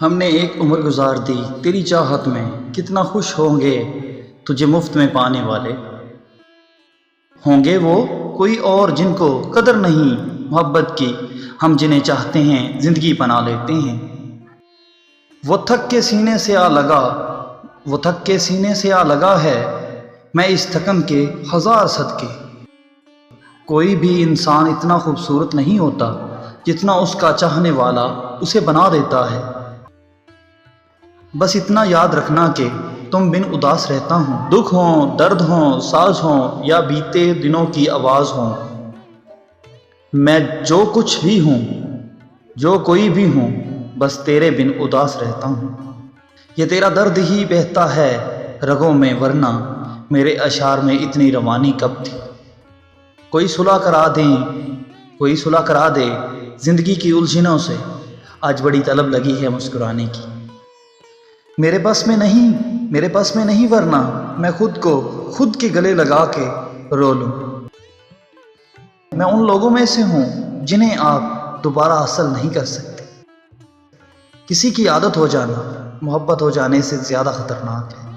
हमने एक उम्र गुजार दी तेरी चाहत में, कितना खुश होंगे तुझे मुफ्त में पाने वाले। होंगे वो कोई और जिनको कदर नहीं मोहब्बत की, हम जिन्हें चाहते हैं ज़िंदगी बना लेते हैं। वो थक के सीने से आ लगा, वो थक के सीने से आ लगा है, मैं इस थकन के हज़ार सदके। कोई भी इंसान इतना खूबसूरत नहीं होता जितना उसका चाहने वाला उसे बना देता है। बस इतना याद रखना कि तुम बिन उदास रहता हूँ, दुख हो दर्द हो साज हो या बीते दिनों की आवाज़ हो। मैं जो कुछ भी हूँ, जो कोई भी हूँ, बस तेरे बिन उदास रहता हूँ। ये तेरा दर्द ही बहता है रगों में, वरना मेरे अशार में इतनी रवानी कब थी। कोई सुलह करा दें, कोई सुलह करा दे ज़िंदगी की उलझनों से, आज बड़ी तलब लगी है मुस्कुराने की। मेरे बस में नहीं, मेरे बस में नहीं, वरना मैं खुद को खुद के गले लगा के रो लूं। मैं उन लोगों में से हूं जिन्हें आप दोबारा हासिल नहीं कर सकते। किसी की आदत हो जाना मोहब्बत हो जाने से ज़्यादा खतरनाक है।